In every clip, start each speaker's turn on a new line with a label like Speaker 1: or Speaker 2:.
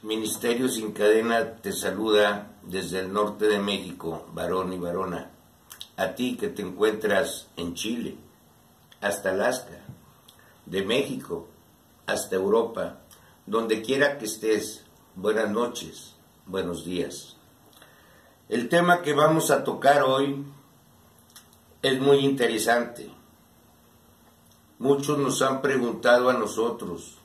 Speaker 1: Ministerio Sin Cadena te saluda desde el norte de México, varón y varona. A ti que te encuentras en Chile, hasta Alaska, de México hasta Europa, donde quiera que estés, buenas noches, buenos días. El tema que vamos a tocar hoy es muy interesante. Muchos nos han preguntado a nosotros,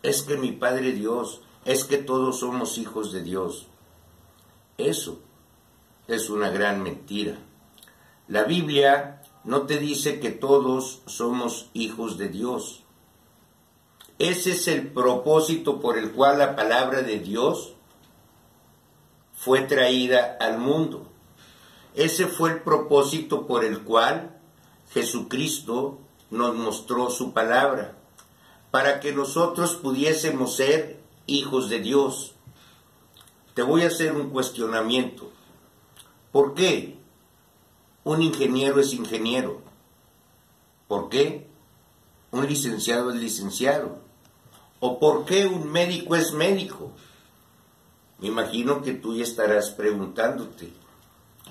Speaker 1: es que mi Padre Dios, es que todos somos hijos de Dios. Eso es una gran mentira. La Biblia no te dice que todos somos hijos de Dios. Ese es el propósito por el cual la palabra de Dios fue traída al mundo. Ese fue el propósito por el cual Jesucristo nos mostró su palabra, para que nosotros pudiésemos ser hijos de Dios. Te voy a hacer un cuestionamiento. ¿Por qué un ingeniero es ingeniero? ¿Por qué un licenciado es licenciado? ¿O por qué un médico es médico? Me imagino que tú ya estarás preguntándote,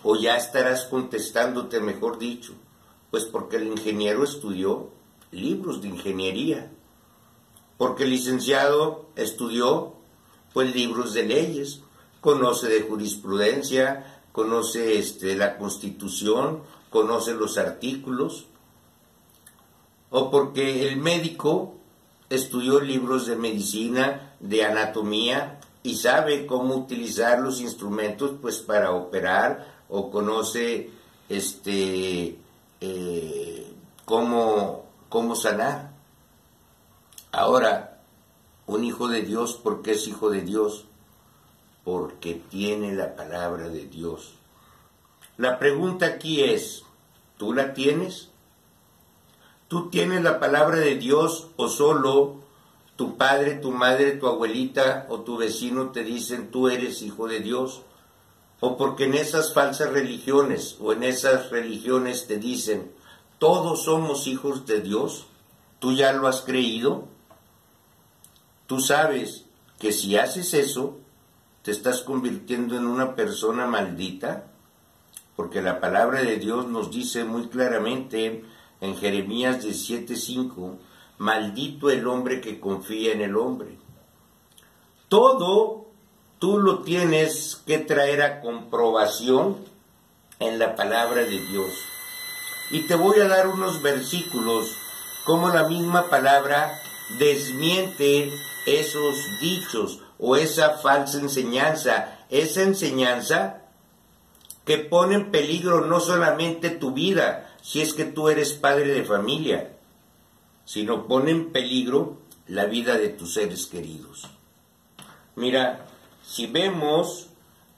Speaker 1: o ya estarás contestándote, mejor dicho, pues porque el ingeniero estudió libros de ingeniería, porque el licenciado estudió pues libros de leyes, conoce de jurisprudencia, conoce la Constitución, conoce los artículos, o porque el médico estudió libros de medicina, de anatomía, y sabe cómo utilizar los instrumentos pues para operar, o conoce cómo sanar. Ahora, un hijo de Dios, ¿por qué es hijo de Dios? Porque tiene la palabra de Dios. La pregunta aquí es, ¿tú la tienes? ¿Tú tienes la palabra de Dios o solo tu padre, tu madre, tu abuelita o tu vecino te dicen tú eres hijo de Dios? O porque en esas falsas religiones o en esas religiones te dicen todos somos hijos de Dios. ¿Tú ya lo has creído? Tú sabes que si haces eso, te estás convirtiendo en una persona maldita, porque la palabra de Dios nos dice muy claramente en Jeremías 17:5, maldito el hombre que confía en el hombre. Todo tú lo tienes que traer a comprobación en la palabra de Dios. Y te voy a dar unos versículos como la misma palabra desmiente esos dichos o esa falsa enseñanza, esa enseñanza que pone en peligro no solamente tu vida, si es que tú eres padre de familia, sino pone en peligro la vida de tus seres queridos. Mira, si vemos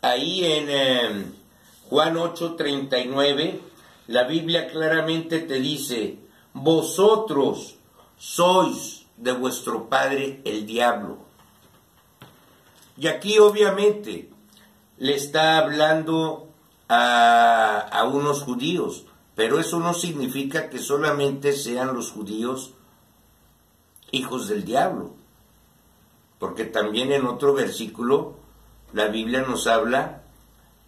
Speaker 1: ahí en Juan 8:39, la Biblia claramente te dice, vosotros sois de vuestro padre el diablo. Y aquí obviamente le está hablando a unos judíos, pero eso no significa que solamente sean los judíos hijos del diablo, porque también en otro versículo la Biblia nos habla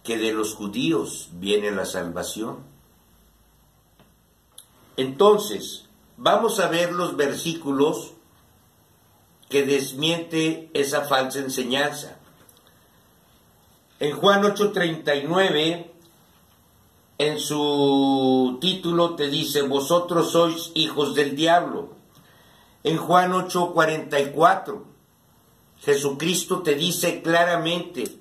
Speaker 1: que de los judíos viene la salvación. Entonces, vamos a ver los versículos que desmiente esa falsa enseñanza. En Juan 8:39, en su título te dice, vosotros sois hijos del diablo. En Juan 8:44, Jesucristo te dice claramente,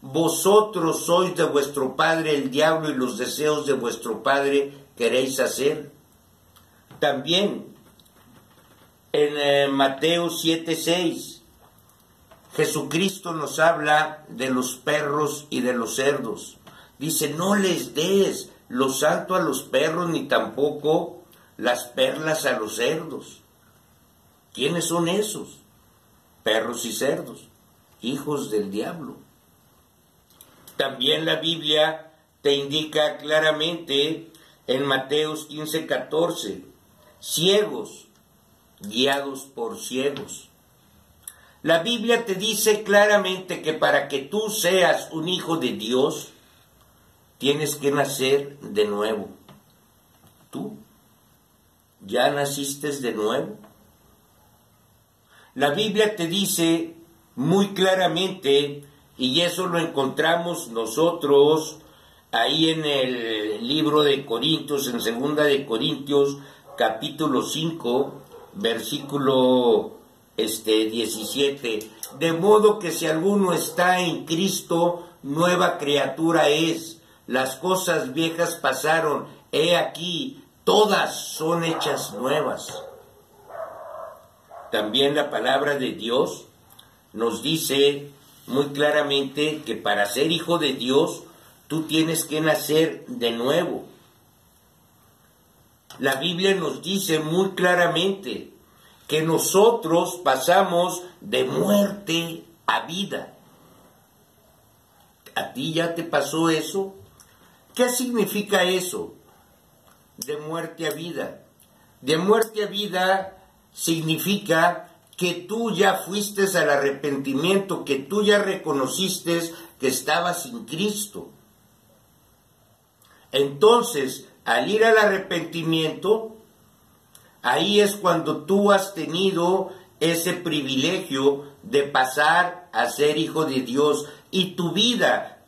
Speaker 1: vosotros sois de vuestro padre el diablo y los deseos de vuestro padre queréis hacer. También en Mateo 7:6, Jesucristo nos habla de los perros y de los cerdos. Dice, no les des lo santo a los perros, ni tampoco las perlas a los cerdos. ¿Quiénes son esos? Perros y cerdos, hijos del diablo. También la Biblia te indica claramente en Mateos 15:14, ciegos guiados por ciegos. La Biblia te dice claramente que para que tú seas un hijo de Dios, tienes que nacer de nuevo. ¿Tú ya naciste de nuevo? La Biblia te dice muy claramente, y eso lo encontramos nosotros ahí en el libro de Corintios, en 2 capítulo 5, versículo 17. De modo que si alguno está en Cristo, nueva criatura es. Las cosas viejas pasaron, he aquí, todas son hechas nuevas. También la palabra de Dios nos dice muy claramente que para ser hijo de Dios, tú tienes que nacer de nuevo. La Biblia nos dice muy claramente que nosotros pasamos de muerte a vida. ¿A ti ya te pasó eso? ¿Qué significa eso? De muerte a vida. De muerte a vida significa que tú ya fuiste al arrepentimiento, que tú ya reconociste que estabas sin Cristo. Entonces, al ir al arrepentimiento, ahí es cuando tú has tenido ese privilegio de pasar a ser hijo de Dios. Y tu vida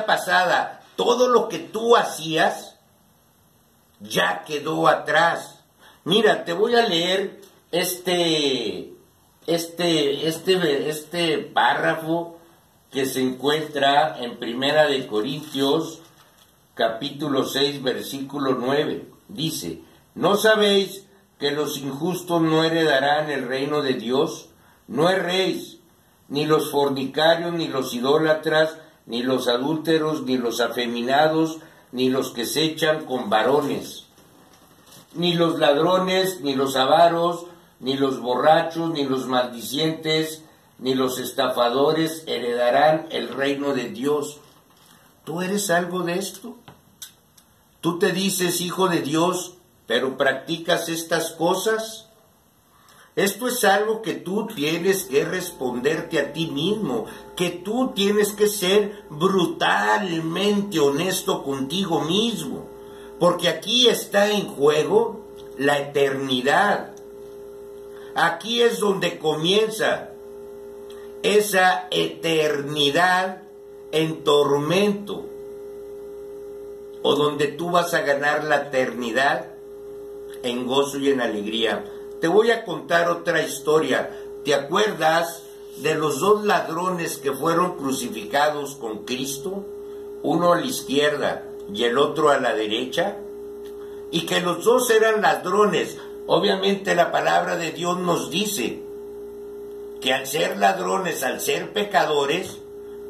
Speaker 1: pasada, todo lo que tú hacías, ya quedó atrás. Mira, te voy a leer este párrafo que se encuentra en 1 Corintios, capítulo 6, versículo 9. Dice, ¿no sabéis que los injustos no heredarán el reino de Dios? No erréis, ni los fornicarios, ni los idólatras, ni los adúlteros, ni los afeminados, ni los que se echan con varones, ni los ladrones, ni los avaros, ni los borrachos, ni los maldicientes, ni los estafadores heredarán el reino de Dios. ¿Tú eres algo de esto? ¿Tú te dices hijo de Dios, pero practicas estas cosas? Esto es algo que tú tienes que responderte a ti mismo, que tú tienes que ser brutalmente honesto contigo mismo, porque aquí está en juego la eternidad. Aquí es donde comienza esa eternidad en tormento, o donde tú vas a ganar la eternidad en gozo y en alegría. Te voy a contar otra historia. ¿Te acuerdas de los dos ladrones que fueron crucificados con Cristo? Uno a la izquierda y el otro a la derecha. Y que los dos eran ladrones. Obviamente la palabra de Dios nos dice que al ser ladrones, al ser pecadores,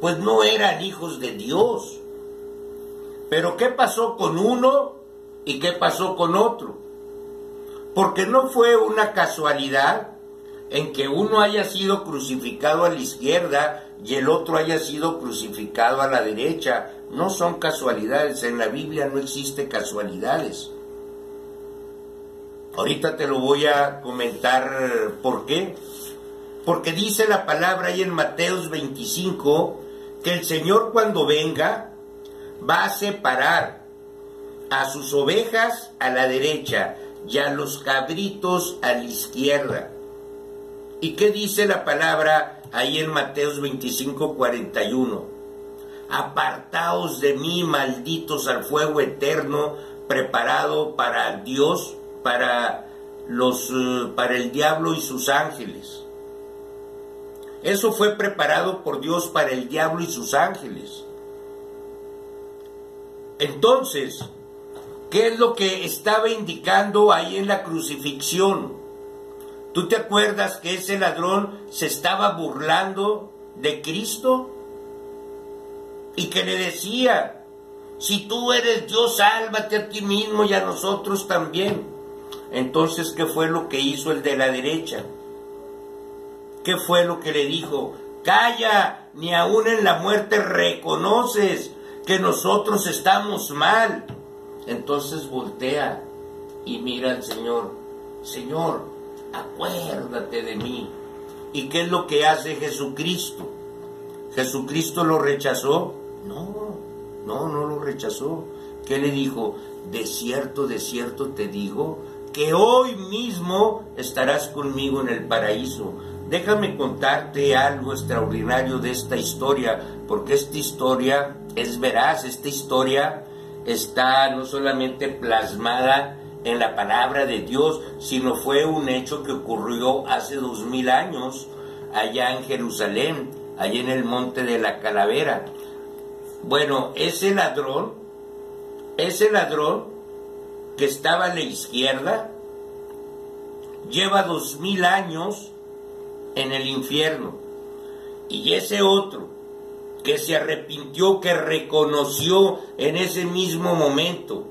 Speaker 1: pues no eran hijos de Dios. Pero ¿qué pasó con uno y qué pasó con otro? Porque no fue una casualidad en que uno haya sido crucificado a la izquierda y el otro haya sido crucificado a la derecha. No son casualidades, en la Biblia no existe casualidades. Ahorita te lo voy a comentar por qué. Porque dice la palabra ahí en Mateos 25 que el Señor cuando venga va a separar a sus ovejas a la derecha y a los cabritos a la izquierda. ¿Y qué dice la palabra ahí en Mateos 25, 41? Apartaos de mí, malditos, al fuego eterno preparado para Dios, para el diablo y sus ángeles. Eso fue preparado por Dios para el diablo y sus ángeles. Entonces, ¿qué es lo que estaba indicando ahí en la crucifixión? ¿Tú te acuerdas que ese ladrón se estaba burlando de Cristo? Y que le decía, si tú eres Dios, sálvate a ti mismo y a nosotros también. Entonces, ¿qué fue lo que hizo el de la derecha? ¿Qué fue lo que le dijo? Calla, ni aún en la muerte reconoces que nosotros estamos mal. Entonces voltea y mira al Señor. Señor, acuérdate de mí ¿Y qué es lo que hace Jesucristo? ¿Jesucristo lo rechazó? No lo rechazó. ¿Qué le dijo? De cierto te digo, que hoy mismo estarás conmigo en el paraíso. Déjame contarte algo extraordinario de esta historia, porque esta historia es veraz, esta historia está no solamente plasmada en la palabra de Dios, sino fue un hecho que ocurrió hace 2000 años, allá en Jerusalén, allá en el Monte de la Calavera. Bueno, ese ladrón que estaba a la izquierda, lleva 2000 años en el infierno. Y ese otro, que se arrepintió, que reconoció en ese mismo momento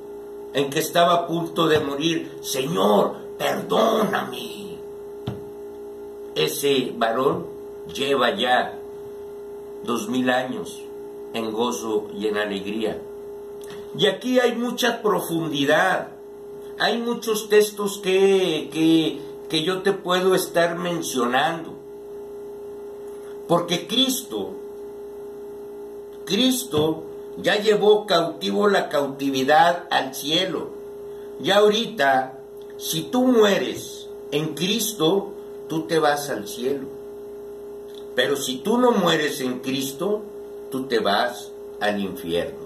Speaker 1: en que estaba a punto de morir, Señor, perdóname. Ese varón lleva ya 2000 años en gozo y en alegría. Y aquí hay mucha profundidad, hay muchos textos que yo te puedo estar mencionando, porque Cristo ya llevó cautivo la cautividad al cielo. Ya ahorita, si tú mueres en Cristo, tú te vas al cielo. Pero si tú no mueres en Cristo, tú te vas al infierno.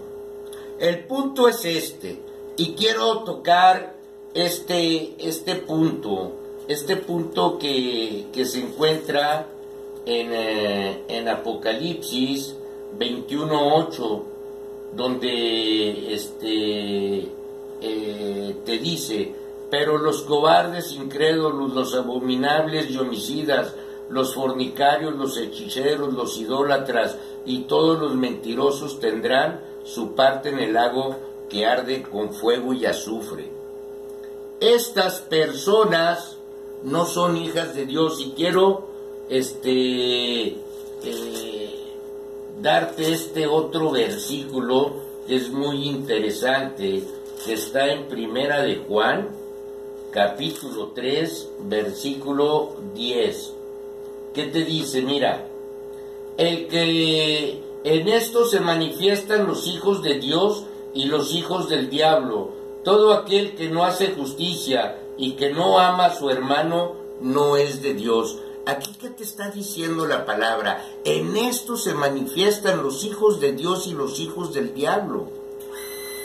Speaker 1: El punto es este, y quiero tocar este punto que se encuentra en Apocalipsis 21:8, donde te dice: pero los cobardes, incrédulos, los abominables y homicidas, los fornicarios, los hechiceros, los idólatras y todos los mentirosos tendrán su parte en el lago que arde con fuego y azufre. Estas personas no son hijas de Dios, y quiero darte este otro versículo que es muy interesante, que está en Primera de Juan, capítulo 3, versículo 10. ¿Qué te dice? Mira, el que en esto se manifiestan los hijos de Dios y los hijos del diablo. Todo aquel que no hace justicia y que no ama a su hermano no es de Dios. Aquí, ¿qué te está diciendo la palabra? En esto se manifiestan los hijos de Dios y los hijos del diablo.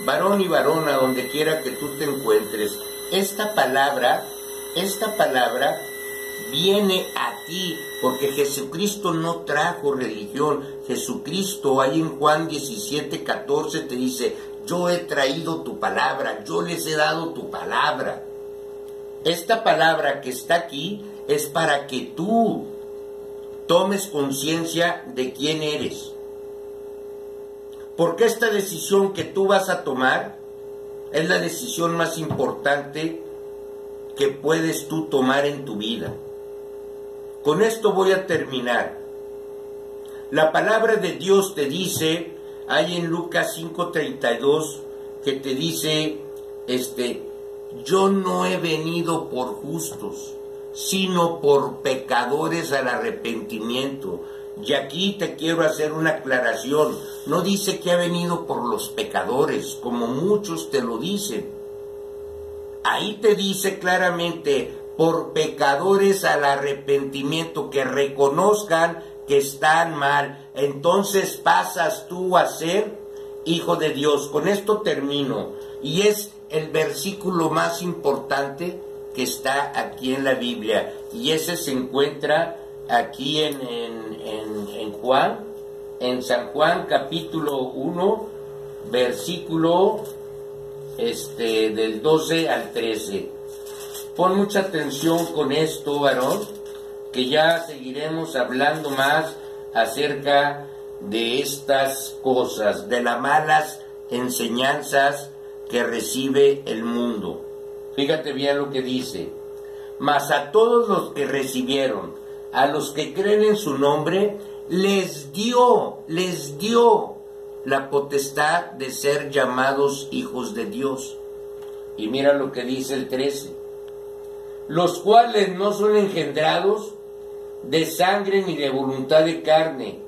Speaker 1: Varón y varona, donde quiera que tú te encuentres, esta palabra viene a ti, porque Jesucristo no trajo religión. Jesucristo, ahí en Juan 17:14 te dice: yo he traído tu palabra, yo les he dado tu palabra. Esta palabra que está aquí es para que tú tomes conciencia de quién eres. Porque esta decisión que tú vas a tomar es la decisión más importante que puedes tú tomar en tu vida. Con esto voy a terminar. La palabra de Dios te dice, hay en Lucas 5:32, que te dice, yo no he venido por justos, sino por pecadores al arrepentimiento. Y aquí te quiero hacer una aclaración. No dice que ha venido por los pecadores, como muchos te lo dicen. Ahí te dice claramente, por pecadores al arrepentimiento, que reconozcan que están mal. Entonces pasas tú a ser hijo de Dios. Con esto termino. Y es el versículo más importante que está aquí en la Biblia. Y ese se encuentra aquí en Juan, en San Juan capítulo 1, versículo del 12 al 13. Pon mucha atención con esto, varón, que ya seguiremos hablando más acerca de estas cosas, de las malas enseñanzas que recibe el mundo. Fíjate bien lo que dice: mas a todos los que recibieron, a los que creen en su nombre, les dio la potestad de ser llamados hijos de Dios. Y mira lo que dice el 13: los cuales no son engendrados de sangre ni de voluntad de carne,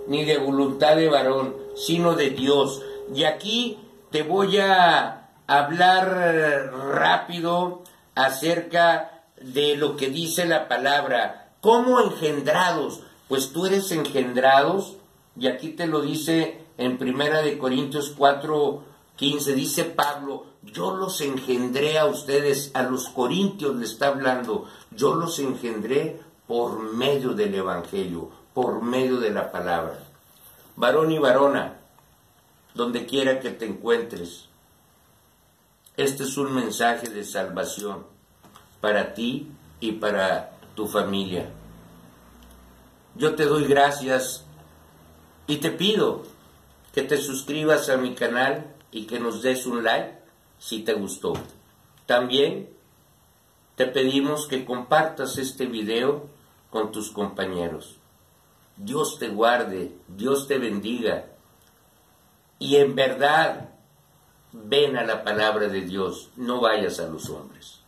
Speaker 1: ni de voluntad de varón, sino de Dios. Y aquí te voy a hablar rápido acerca de lo que dice la palabra. ¿Cómo engendrados? Pues tú eres engendrados, y aquí te lo dice en 1 Corintios 4:15, dice Pablo, yo los engendré a ustedes, a los corintios le está hablando, yo los engendré por medio del Evangelio, por medio de la palabra. Varón y varona, donde quiera que te encuentres, este es un mensaje de salvación para ti y para tu familia. Yo te doy gracias y te pido que te suscribas a mi canal y que nos des un like si te gustó. También te pedimos que compartas este video con tus compañeros. Dios te guarde, Dios te bendiga. Y en verdad, ven a la palabra de Dios, no vayas a los hombres.